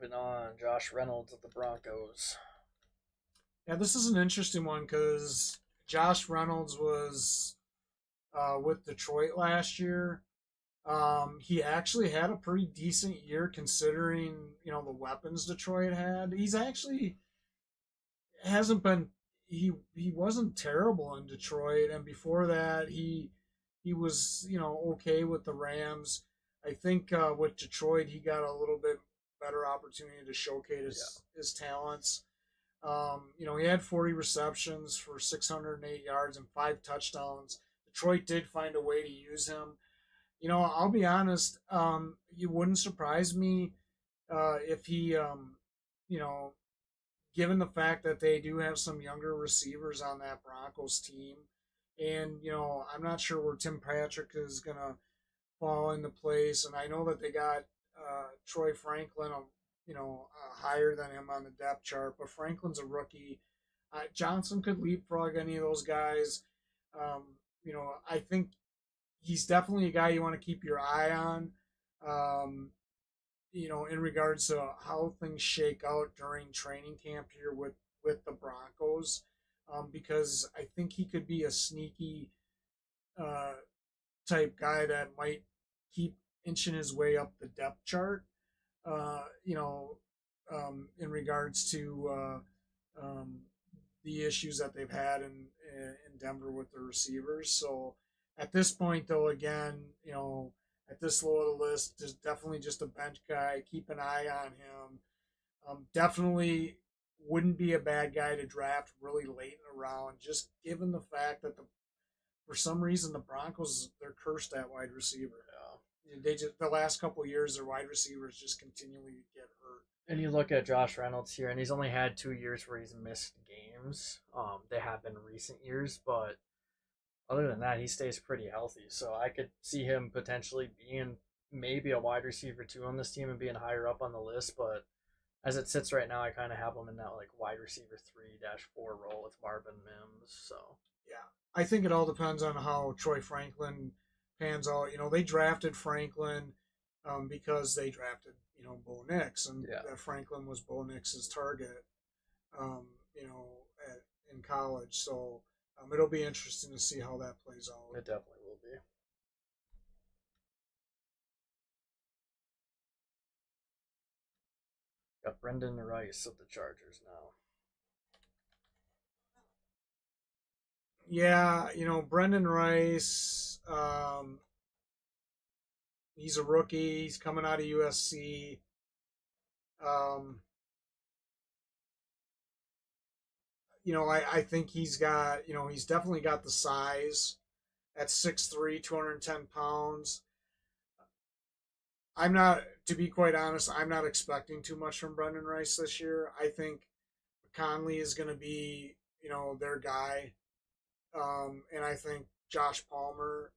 moving on. Josh Reynolds of the Broncos. Yeah, this is an interesting one because Josh Reynolds was with Detroit last year. He actually had a pretty decent year considering the weapons Detroit had. He's actually hasn't been he wasn't terrible in Detroit, and before that he was okay with the Rams. I think with Detroit he got a little bit better opportunity to showcase Yeah. his talents. He had 40 receptions for 608 yards and 5 touchdowns. Detroit did find a way to use him. I'll be honest. You wouldn't surprise me if he, you know, given the fact that they do have some younger receivers on that Broncos team, and I'm not sure where Tim Patrick is gonna fall into place. And I know that they got Troy Franklin, higher than him on the depth chart, but Franklin's a rookie. Johnson could leapfrog any of those guys. I think he's definitely a guy you want to keep your eye on. Um, in regards to how things shake out during training camp here with the Broncos, because I think he could be a sneaky uh, type guy that might keep inching his way up the depth chart. In regards to the issues that they've had in Denver with the receivers. So at this point, though, again, at this low of the list, is definitely just a bench guy. Keep an eye on him. Definitely wouldn't be a bad guy to draft really late in the round, just given the fact that for some reason the Broncos they're cursed at wide receiver. They just the last couple of years their wide receivers just continually get hurt. And you look at Josh Reynolds here, and he's only had 2 years where he's missed games. They have been recent years, but other than that, he stays pretty healthy. So I could see him potentially being maybe a wide receiver too on this team and being higher up on the list. But as it sits right now, I kind of have him in that like wide receiver 3-4 role with Marvin Mims. So Yeah, I think it all depends on how Troy Franklin pans out. They drafted Franklin because they drafted Bo Nix, and yeah, Franklin was Bo Nix's target. Um, you know, in college, so it'll be interesting to see how that plays out. it definitely will be. Got Brenden Rice of the Chargers now. Yeah, Brenden Rice. He's a rookie. He's coming out of USC. Um, I think he's definitely got the size at 6'3", 210 pounds. To be quite honest, I'm not expecting too much from Brenden Rice this year. I think Conley is going to be, their guy. And I think Josh Palmer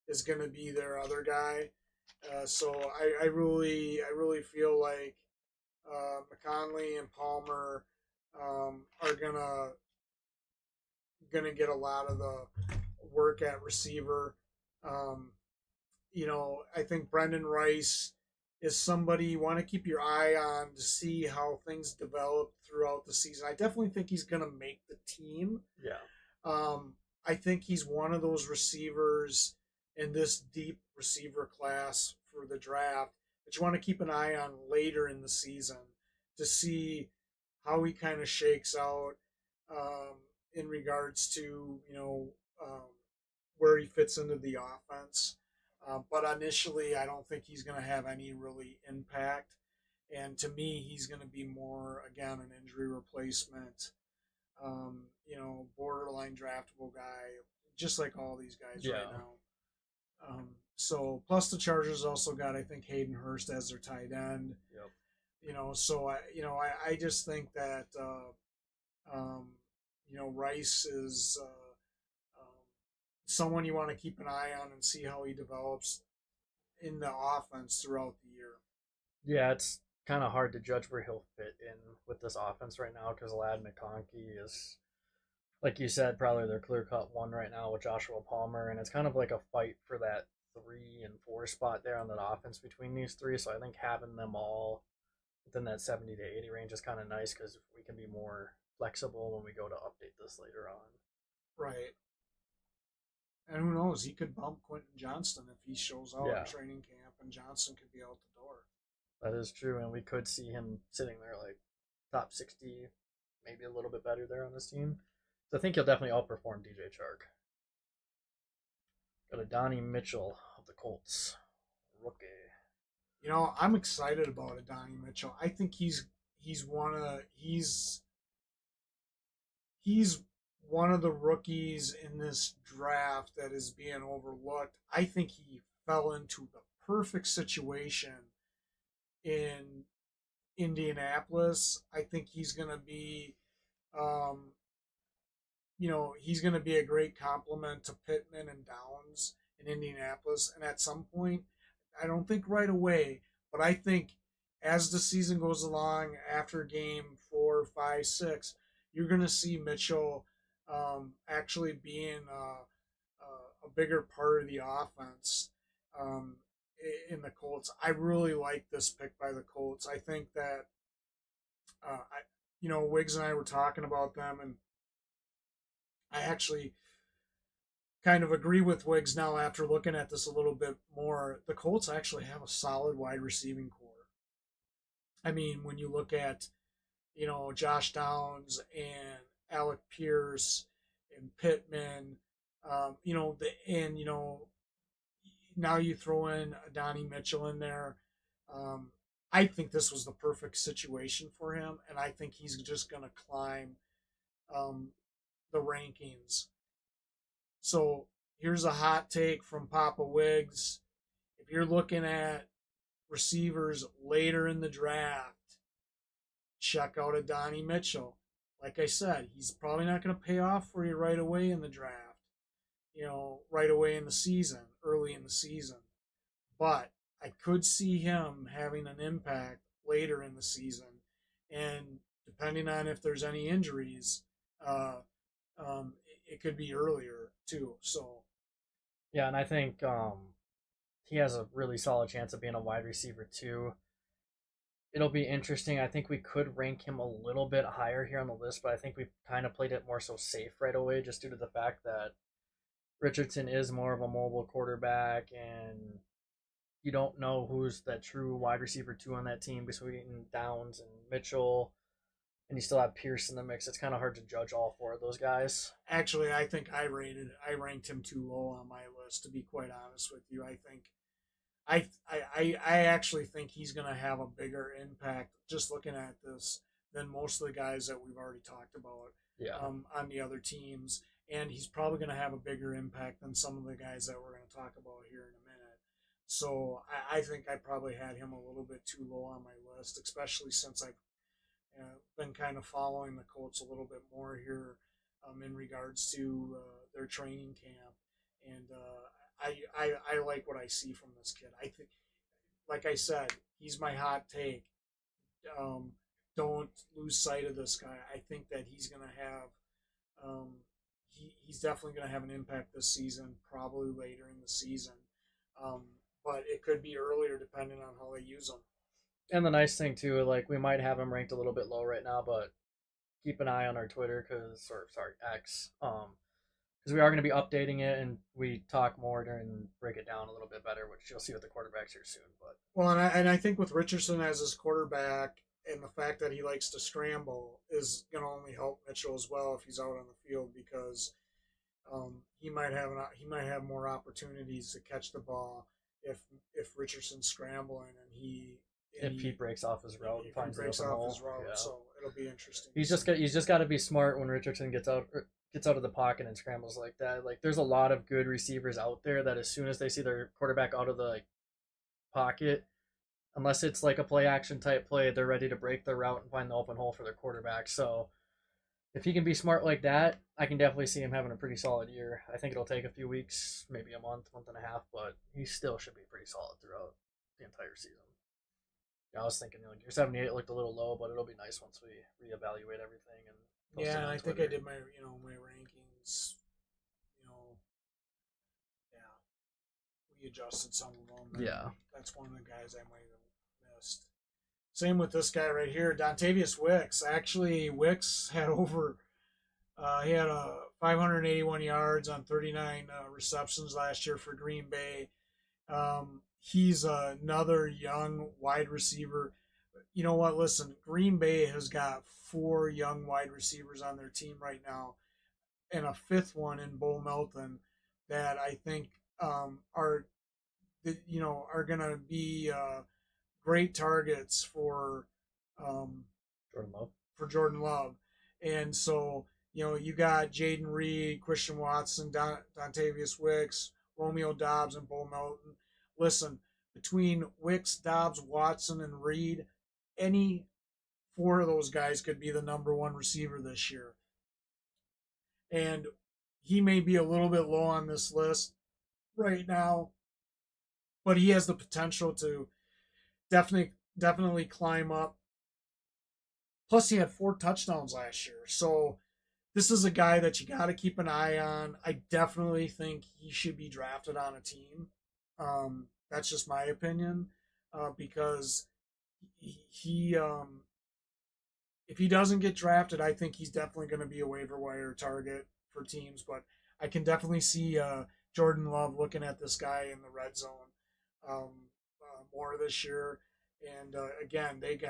is going to be their other guy. So I really feel like McConley and Palmer are gonna get a lot of the work at receiver. Um, I think Brenden Rice is somebody you want to keep your eye on to see how things develop throughout the season. I definitely think he's gonna make the team. Yeah, I think he's one of those receivers in this deep receiver class for the draft that you want to keep an eye on later in the season to see how he kind of shakes out um, in regards to where he fits into the offense. But initially, I don't think he's going to have any really impact. And to me, he's going to be more again an injury replacement. Borderline draftable guy, just like all these guys right yeah, now. So plus the Chargers also got I think Hayden Hurst as their tight end. yep. So I just think that um, Rice is someone you want to keep an eye on and see how he develops in the offense throughout the year. Yeah, it's kind of hard to judge where he'll fit in with this offense right now because Lad McConkey is, like you said, probably their clear cut one right now with Joshua Palmer, and it's kind of like a fight for that 3 and 4 spot there on that offense between these three. So I think having them all within that 70 to 80 range is kind of nice because we can be more flexible when we go to update this later on. Right. And who knows? He could bump Quentin Johnston if he shows out in Yeah, training camp, and Johnston could be out the door. that is true, and we could see him sitting there like top 60, maybe a little bit better there on this team. So I think he'll definitely outperform DJ Chark. Got Adonai Mitchell of the Colts, rookie. I'm excited about Adonai Mitchell. I think he's one of he's one of the rookies in this draft that is being overlooked. I think he fell into the perfect situation in Indianapolis. I think he's going to be, um, he's going to be a great complement to Pittman and Downs in Indianapolis. And at some point, I don't think right away, but I think as the season goes along, after game 4, 5, 6, you're going to see Mitchell actually being a bigger part of the offense um, in the Colts. I really like this pick by the Colts. I think that Wiggs and I were talking about them, and I actually kind of agree with Wiggs now after looking at this a little bit more. The Colts actually have a solid wide receiving core. I mean, when you look at Josh Downs and Alec Pierce and Pittman, now you throw in Donnie Mitchell in there. Um, I think this was the perfect situation for him, and I think he's just going to climb um, the rankings. So here's a hot take from Papa Wiggs. If you're looking at receivers later in the draft, check out Adonai Mitchell. Like I said, he's probably not going to pay off for you right away in the draft, right away in the season, early in the season. But I could see him having an impact later in the season. And depending on if there's any injuries, uh, it could be earlier too. So, Yeah, and I think he has a really solid chance of being a wide receiver too. It'll be interesting. I think we could rank him a little bit higher here on the list, but I think we kind of played it more so safe right away just due to the fact that Richardson is more of a mobile quarterback and you don't know who's that true wide receiver two on that team between Downs and Mitchell, and you still have Pierce in the mix. It's kind of hard to judge all four of those guys. actually, I think I ranked him too low on my list. To be quite honest with you, I think I actually think he's going to have a bigger impact just looking at this than most of the guys that we've already talked about Yeah, on the other teams, and he's probably going to have a bigger impact than some of the guys that we're going to talk about here in a minute. So I think I probably had him a little bit too low on my list, especially since I've been kind of following the Colts a little bit more here in regards to their training camp, and I like what I see from this kid. I think, like I said, he's my hot take. Um, don't lose sight of this guy. I think that he's going to have he's definitely going to have an impact this season, probably later in the season. Um, but it could be earlier depending on how they use him. and the nice thing too, like we might have him ranked a little bit low right now, but keep an eye on our Twitter or sorry, X, because we are going to be updating it and we talk more during break it down a little bit better, which you'll see with the quarterbacks here soon. But Well, and I think with Richardson as his quarterback and the fact that he likes to scramble is going to only help Mitchell as well if he's out on the field because he might have more opportunities to catch the ball if Richardson's scrambling and if he breaks off his route and if he finds the breaks open off hole, his route, yeah, so it'll be interesting. he's just got to be smart when Richardson gets out of the pocket and scrambles like that. Like there's a lot of good receivers out there that as soon as they see their quarterback out of the pocket, unless it's like a play action type play, they're ready to break the route and find the open hole for their quarterback. So if he can be smart like that, I can definitely see him having a pretty solid year. I think it'll take a few weeks, maybe a month and a half, but he still should be pretty solid throughout the entire season. Yeah, I was thinking like your 78 looked a little low, but it'll be nice once we reevaluate everything and post Yeah, it and on I think I Twitter. did my rankings. Yeah, we adjusted some of them, and Yeah, that's one of the guys I might have missed. Same with this guy right here, Dontayvion Wicks. Actually, Wicks had he had 581 yards on 39 receptions last year for Green Bay. He's another young wide receiver. You know what? Listen, Green Bay has got 4 young wide receivers on their team right now, and a fifth one in Bo Melton that I think are are gonna be great targets um, Jordan Love. Jordan Love. And so, you got Jaden Reed, Christian Watson, Dontayvion Wicks, Romeo Doubs, and Bo Melton. Listen, between Wicks, Doubs, Watson, and Reed, any 4 of those guys could be the number 1 receiver this year. And he may be a little bit low on this list right now, but he has the potential to definitely climb up. Plus, he had 4 touchdowns last year. So this is a guy that you got to keep an eye on. I definitely think he should be drafted on a team. That's just my opinion, because he if he doesn't get drafted, I think he's definitely going to be a waiver wire target for teams. But I can definitely see Jordan Love looking at this guy in the red zone more this year. And again, they've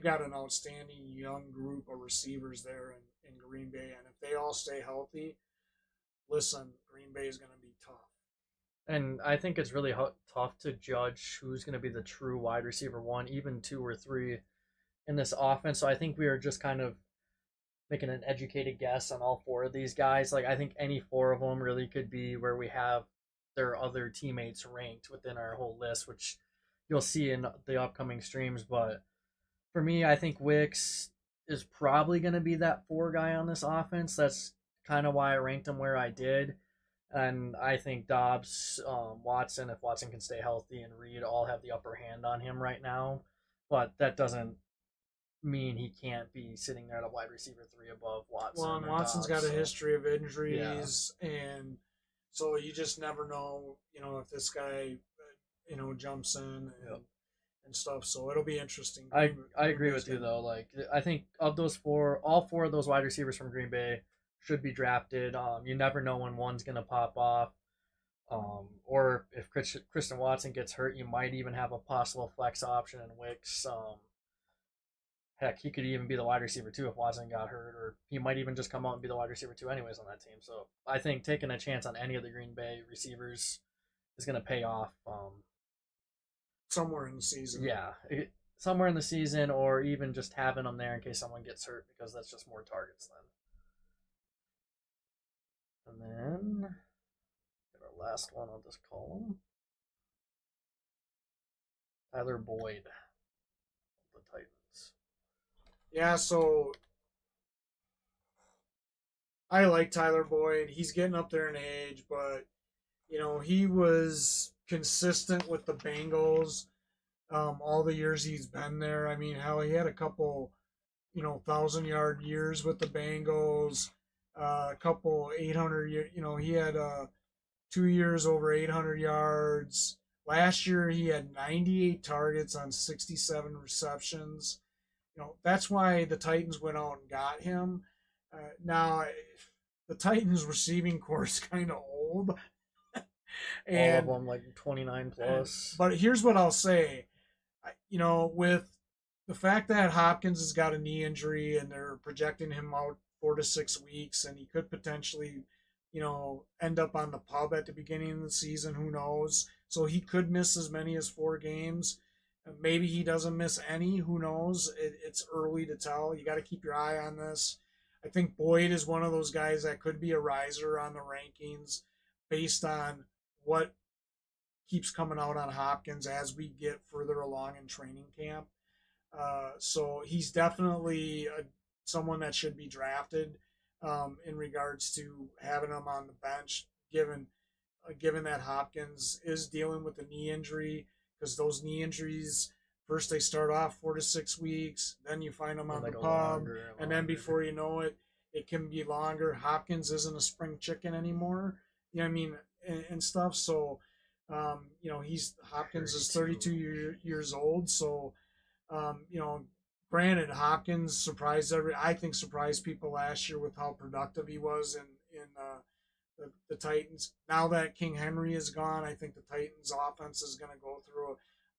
got an outstanding young group of receivers there in Green Bay, and if they all stay healthy, listen, Green Bay is going to be tough. And I think it's really tough to judge who's going to be the true wide receiver 1, even 2 or 3 in this offense. So I think we are just kind of making an educated guess on all 4 of these guys. Like, I think any 4 of them really could be where we have their other teammates ranked within our whole list, which you'll see in the upcoming streams. But for me, I think Wicks is probably going to be that 4 guy on this offense. That's kind of why I ranked him where I did. And I think Dobbs, Watson, if Watson can stay healthy, and Reed all have the upper hand on him right now. But that doesn't mean he can't be sitting there at a wide receiver 3 above Watson. Well, and Watson's Dobbs, got a history of injuries, and so you just never know, if this guy, jumps in and stuff. So it'll be interesting. I agree with you though. Like, I think of those 4, all 4 of those wide receivers from Green Bay should be drafted. You never know when one's gonna pop off. Or if Christian Watson gets hurt, you might even have a possible flex option in Wicks. Heck, he could even be the wide receiver 2 if Watson got hurt, or he might even just come out and be the wide receiver 2 anyways on that team. So I think taking a chance on any of the Green Bay receivers is going to pay off. Somewhere in the season. Yeah, somewhere in the season, or even just having them there in case someone gets hurt, because that's just more targets then. And then our last one on this column, Tyler Boyd of the Titans. Yeah, so I like Tyler Boyd. He's getting up there in age, but he was consistent with the Bengals all the years he's been there. I mean, hell, he had a couple 1,000-yard years with the Bengals, a couple 800. He had 2 years over 800 yards. Last year he had 98 targets on 67 receptions. That's why the Titans went out and got him. Now, the Titans receiving corps is kind of old. And, all of them like 29 plus. But here's what I'll say. With the fact that Hopkins has got a knee injury and they're projecting him out 4 to 6 weeks, and he could potentially, end up on the pub at the beginning of the season, who knows? So he could miss as many as 4 games. Maybe he doesn't miss any. Who knows? It's early to tell. You got to keep your eye on this. I think Boyd is one of those guys that could be a riser on the rankings based on what keeps coming out on Hopkins as we get further along in training camp. So he's definitely someone that should be drafted in regards to having him on the bench, given that Hopkins is dealing with a knee injury. Because those knee injuries, first they start off 4 to 6 weeks, then you find them on the pub, and then before you know it, it can be longer. Hopkins isn't a spring chicken anymore, and stuff. So, Hopkins is 32 years old, so You know, granted, Hopkins surprised people last year with how productive he was in the Titans. Now that King Henry is gone, I think the Titans' offense is going to go through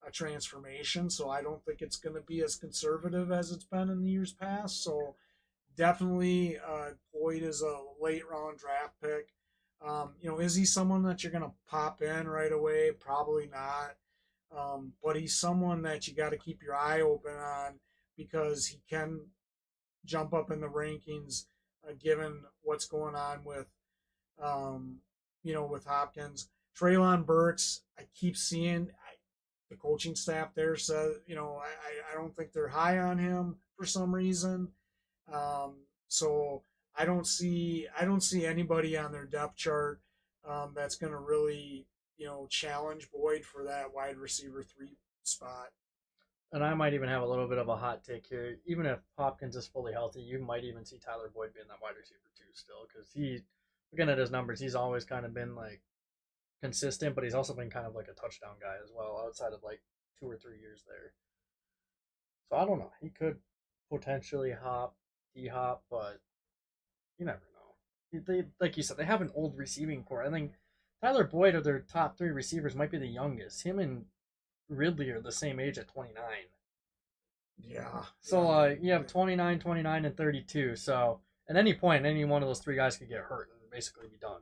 a transformation. So I don't think it's going to be as conservative as it's been in the years past. So definitely, Boyd is a late round draft pick. You know, is he someone that you're going to pop in right away? Probably not. But he's someone that you got to keep your eye open on because he can jump up in the rankings given what's going on with, um, you know, with Hopkins. Traylon Burks, I keep seeing the coaching staff there says, you know, I don't think they're high on him for some reason. Um, so I don't see anybody on their depth chart that's going to really, you know, challenge Boyd for that wide receiver 3 spot. And I might even have a little bit of a hot take here. Even if Hopkins is fully healthy, you might even see Tyler Boyd being that wide receiver too, still, because looking at his numbers, he's always kind of been like consistent, but he's also been kind of like a touchdown guy as well, outside of like 2 or 3 years there. So I don't know. He could potentially D hop, but you never know. They like you said, they have an old receiving core. I think Tyler Boyd of their top three receivers might be the youngest. Him and Ridley are the same age at 29. Yeah. So Yeah. you have 29, 29, and 32. So at any point, any one of those three guys could get hurt and basically be done.